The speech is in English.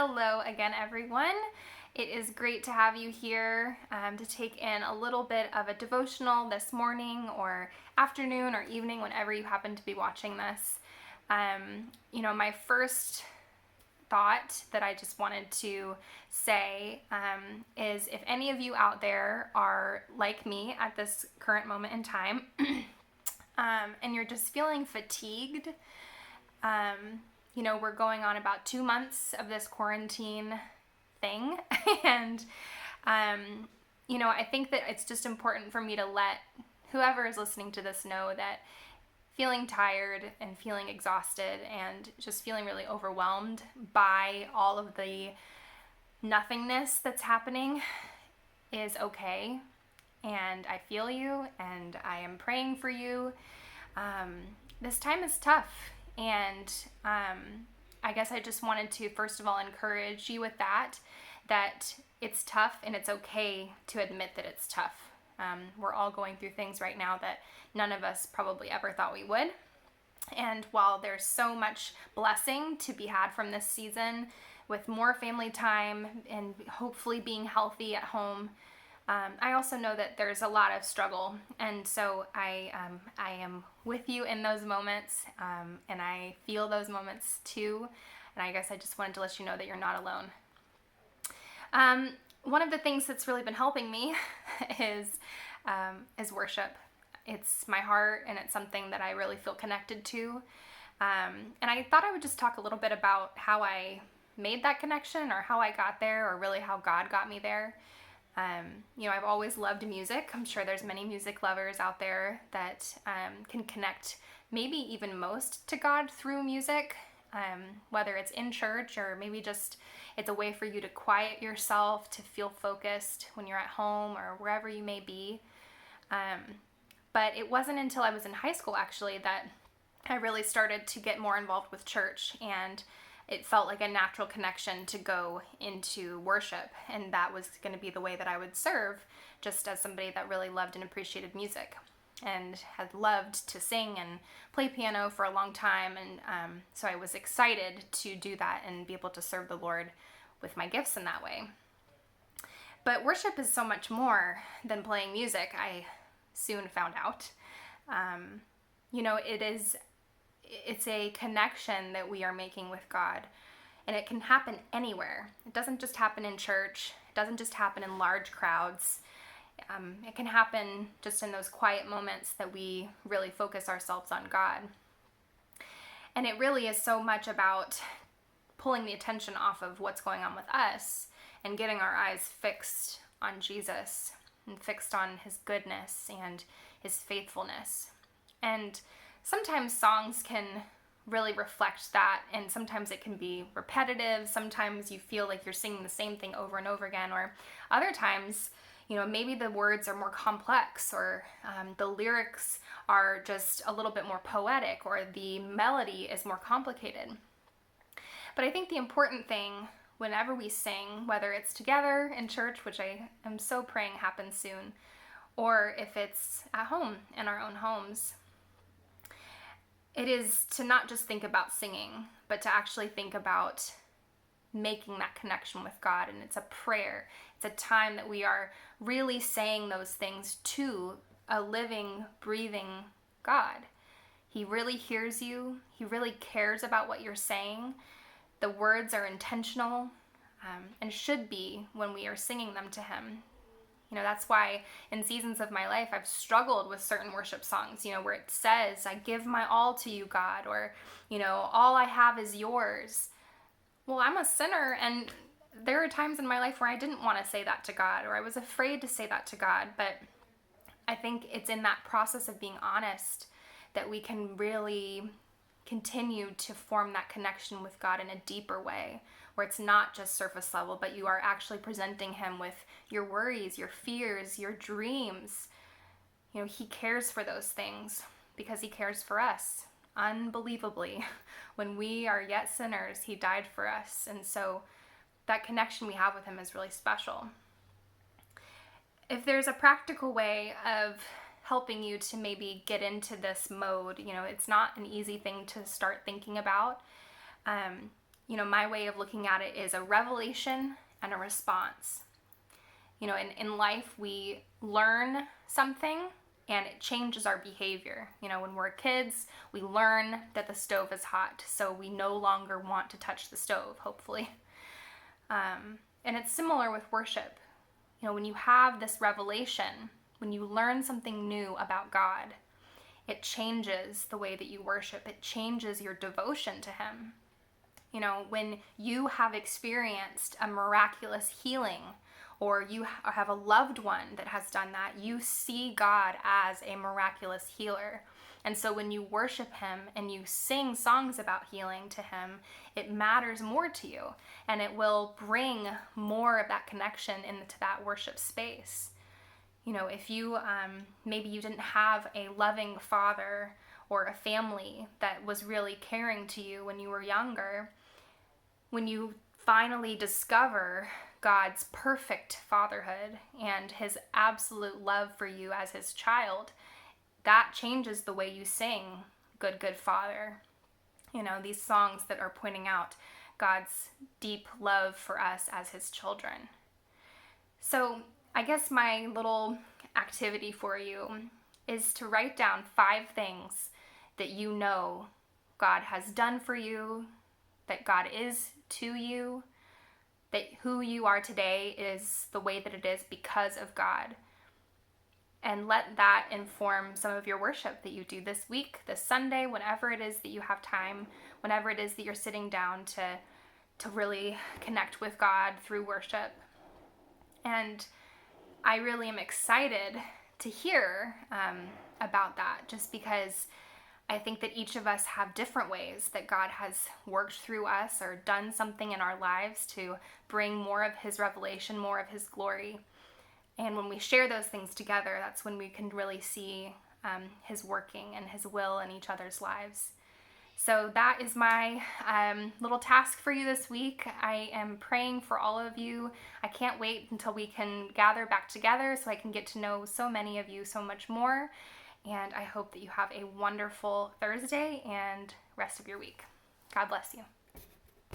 Hello again, everyone. It is great to have you here to take in a little bit of a devotional this morning or afternoon or evening, whenever you happen to be watching this. My first thought that I just wanted to say is if any of you out there are like me at this current moment in time and you're just feeling fatigued, we're going on about 2 months of this quarantine thing. And, I think that it's just important for me to let whoever is listening to this know that feeling tired and feeling exhausted and just feeling really overwhelmed by all of the nothingness that's happening is okay. And I feel you and I am praying for you. This time is tough. And I guess I just wanted to, first of all, encourage you with that it's tough and it's okay to admit that it's tough. We're all going through things right now that none of us probably ever thought we would. And while there's so much blessing to be had from this season with more family time and hopefully being healthy at home, I also know that there's a lot of struggle, and so I am with you in those moments, and I feel those moments too, and I guess I just wanted to let you know that you're not alone. One of the things that's really been helping me is worship. It's my heart, and it's something that I really feel connected to, and I thought I would just talk a little bit about how I made that connection, or how I got there, or really how God got me there. I've always loved music. I'm sure there's many music lovers out there that can connect maybe even most to God through music, whether it's in church or maybe just it's a way for you to quiet yourself, to feel focused when you're at home or wherever you may be. But it wasn't until I was in high school, actually, that I really started to get more involved with church, and it felt like a natural connection to go into worship, and that was going to be the way that I would serve, just as somebody that really loved and appreciated music and had loved to sing and play piano for a long time. And so I was excited to do that and be able to serve the Lord with my gifts in that way. But worship is so much more than playing music, I soon found out. It's a connection that we are making with God, and it can happen anywhere. It doesn't just happen in church. It doesn't just happen in large crowds. It can happen just in those quiet moments that we really focus ourselves on God. And it really is so much about pulling the attention off of what's going on with us and getting our eyes fixed on Jesus and fixed on his goodness and his faithfulness. And sometimes songs can really reflect that, and sometimes it can be repetitive. Sometimes you feel like you're singing the same thing over and over again, or other times, maybe the words are more complex, or the lyrics are just a little bit more poetic, or the melody is more complicated. But I think the important thing whenever we sing, whether it's together in church, which I am so praying happens soon, or if it's at home in our own homes, it is to not just think about singing, but to actually think about making that connection with God. And it's a prayer. It's a time that we are really saying those things to a living, breathing God. He really hears you. He really cares about what you're saying. The words are intentional and should be when we are singing them to him. That's why in seasons of my life, I've struggled with certain worship songs, where it says, I give my all to you, God, or, all I have is yours. Well, I'm a sinner, and there are times in my life where I didn't want to say that to God, or I was afraid to say that to God. But I think it's in that process of being honest that we can really continue to form that connection with God in a deeper way, where it's not just surface level, but you are actually presenting him with your worries, your fears, your dreams. He cares for those things because he cares for us. Unbelievably, when we are yet sinners, he died for us. And so that connection we have with him is really special. If there's a practical way of helping you to maybe get into this mode, it's not an easy thing to start thinking about. my way of looking at it is a revelation and a response. In life, we learn something and it changes our behavior. When we're kids, we learn that the stove is hot, so we no longer want to touch the stove, hopefully. And it's similar with worship. When you have this revelation, when you learn something new about God, it changes the way that you worship. It changes your devotion to Him. When you have experienced a miraculous healing, or you have a loved one that has done that, you see God as a miraculous healer. And so when you worship Him and you sing songs about healing to Him, it matters more to you, and it will bring more of that connection into that worship space. If you, maybe you didn't have a loving father or a family that was really caring to you when you were younger, when you finally discover God's perfect fatherhood and His absolute love for you as His child, that changes the way you sing Good, Good Father. These songs that are pointing out God's deep love for us as His children. So I guess my little activity for you is to write down 5 things that God has done for you, that God is to you, that who you are today is the way that it is because of God. And let that inform some of your worship that you do this week, this Sunday, whenever it is that you have time, whenever it is that you're sitting down to really connect with God through worship. And I really am excited to hear about that, just because I think that each of us have different ways that God has worked through us or done something in our lives to bring more of His revelation, more of His glory. And when we share those things together, that's when we can really see His working and His will in each other's lives. So that is my little task for you this week. I am praying for all of you. I can't wait until we can gather back together so I can get to know so many of you so much more. And I hope that you have a wonderful Thursday and rest of your week. God bless you.